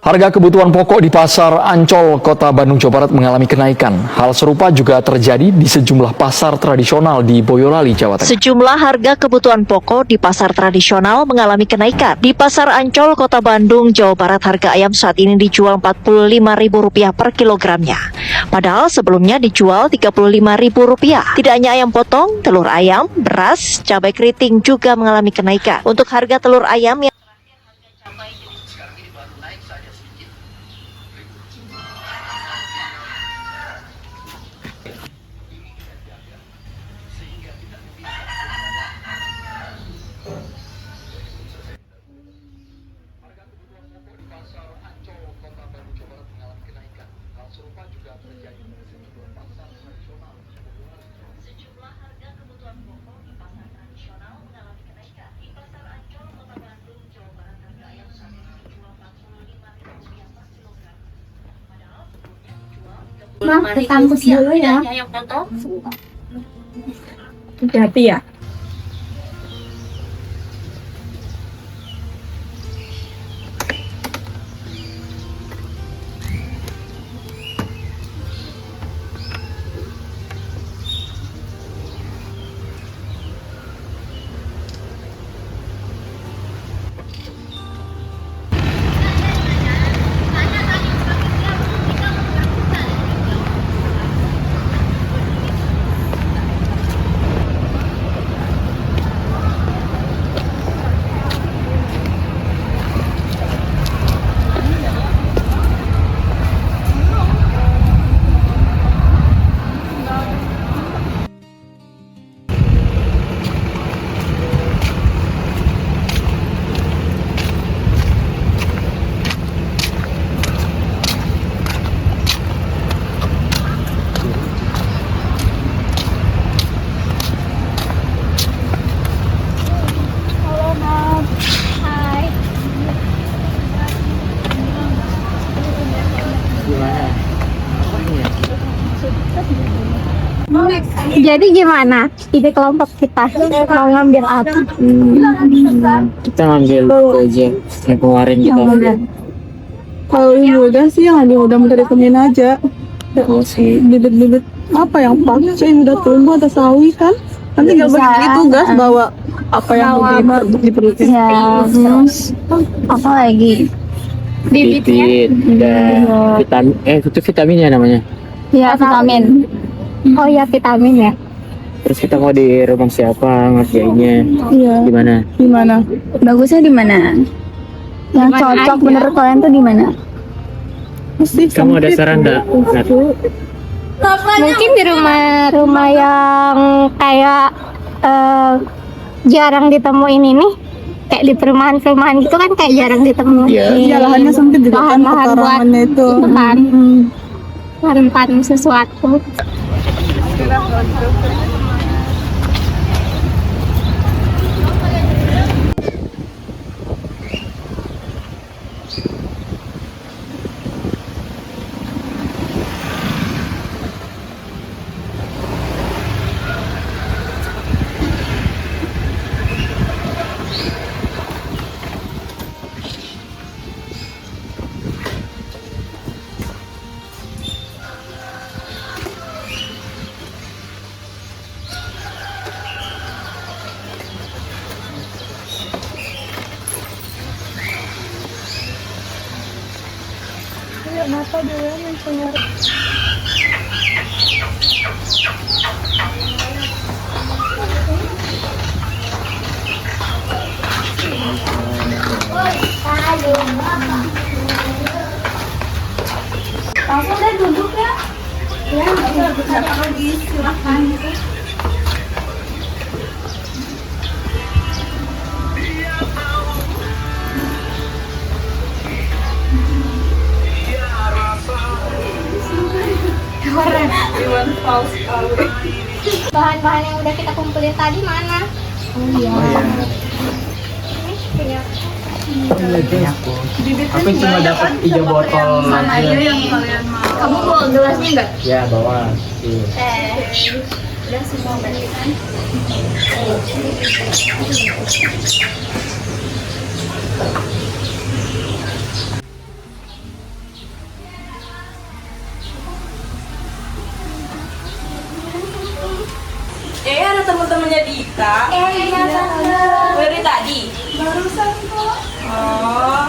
Harga kebutuhan pokok di Pasar Ancol, Kota Bandung, Jawa Barat mengalami kenaikan. Hal serupa juga terjadi di sejumlah pasar tradisional di Boyolali, Jawa Tengah. Sejumlah harga kebutuhan pokok di pasar tradisional mengalami kenaikan. Di Pasar Ancol, Kota Bandung, Jawa Barat, harga ayam saat ini dijual Rp45.000 per kilogramnya. Padahal sebelumnya dijual Rp35.000. Tidak hanya ayam potong, telur ayam, beras, cabai keriting juga mengalami kenaikan. Untuk harga telur ayam yang ke kampus dulu ya. Hati-hati ya. Jadi gimana ide kelompok kita mau ngambil apa? Kita ngambil aja yang kemarin kita. Kalau yang mudah sih yang ada mudah rekomen aja. Oh sih. Bibit-bibit apa yang pas? Yang udah tumbuh atau sawi kan? Nanti tinggal bagi tugas bawa apa yang diperlukan. Ya, terus apa lagi? Bibit dan vitamin. Itu vitaminnya namanya. Ya, vitamin. Oh ya, vitamin ya. Terus kita mau di rumah siapa ngerjainnya? Iya. Gimana? Bagusnya di mana? Yang cocok menurut kalian tuh di mana? Kamu ada saran enggak? Mungkin di rumah-rumah yang kayak jarang ditemuin ini. Kayak di perumahan-perumahan gitu kan kayak jarang ditemuin. Iya, lahannya sempit juga kan Lahan-lahan buat pekarangannya itu. kan tanam sesuatu. Kenapa dia yang keluar? Kamu udah duduk ya? Ya, bisa lagi silahkan. Bahan-bahan yang udah kita kumpulin tadi mana? Aku cuma dapat 3 botol aja. Kamu bawa gelasnya nggak? Ya, bawa. Iya. Udah semua berarti kan? Ada teman-temannya Dita. Iya, Tante. Dari tadi. Barusan kok. Oh.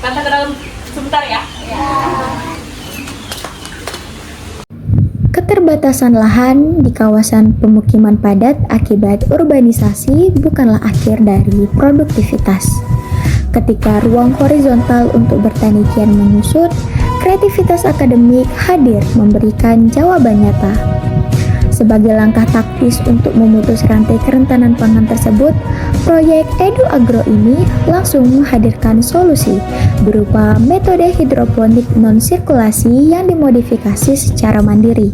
Tante ke dalam sebentar ya. Keterbatasan lahan di kawasan pemukiman padat akibat urbanisasi bukanlah akhir dari produktivitas. Ketika ruang horizontal untuk bertani kian menyusut, kreativitas akademik hadir memberikan jawaban nyata. Sebagai langkah taktis untuk memutus rantai kerentanan pangan tersebut, proyek Edu Agro ini langsung menghadirkan solusi berupa metode hidroponik non-sirkulasi yang dimodifikasi secara mandiri.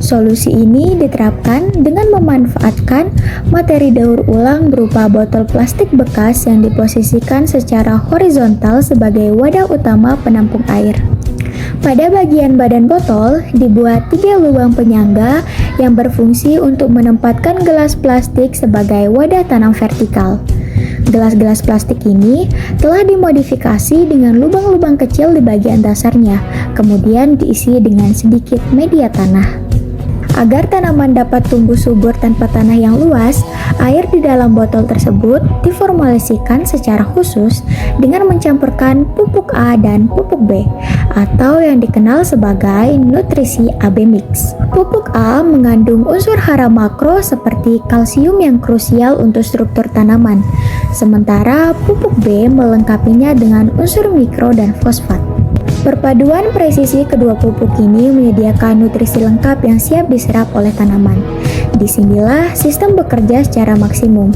Solusi ini diterapkan dengan memanfaatkan materi daur ulang berupa botol plastik bekas yang diposisikan secara horizontal sebagai wadah utama penampung air. Pada bagian badan botol dibuat 3 lubang penyangga yang berfungsi untuk menempatkan gelas plastik sebagai wadah tanam vertikal. Gelas-gelas plastik ini telah dimodifikasi dengan lubang-lubang kecil di bagian dasarnya, kemudian diisi dengan sedikit media tanah. Agar tanaman dapat tumbuh subur tanpa tanah yang luas, air di dalam botol tersebut diformulasikan secara khusus dengan mencampurkan pupuk A dan pupuk B, atau yang dikenal sebagai nutrisi AB mix. Pupuk A mengandung unsur hara makro seperti kalsium yang krusial untuk struktur tanaman, sementara pupuk B melengkapinya dengan unsur mikro dan fosfat. Perpaduan presisi kedua pupuk ini menyediakan nutrisi lengkap yang siap diserap oleh tanaman. Disinilah sistem bekerja secara maksimum.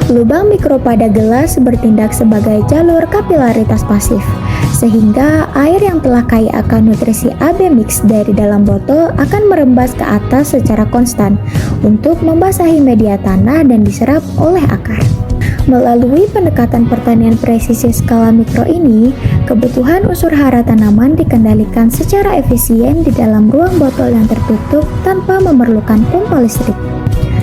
Lubang mikro pada gelas bertindak sebagai jalur kapilaritas pasif, sehingga air yang telah kaya akan nutrisi AB mix dari dalam botol akan merembas ke atas secara konstan untuk membasahi media tanah dan diserap oleh akar. Melalui pendekatan pertanian presisi skala mikro ini, kebutuhan unsur hara tanaman dikendalikan secara efisien di dalam ruang botol yang tertutup tanpa memerlukan pompa listrik.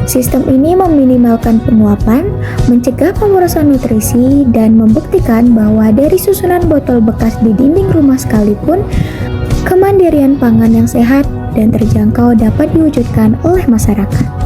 Sistem ini meminimalkan penguapan, mencegah pemborosan nutrisi, dan membuktikan bahwa dari susunan botol bekas di dinding rumah sekalipun, kemandirian pangan yang sehat dan terjangkau dapat diwujudkan oleh masyarakat.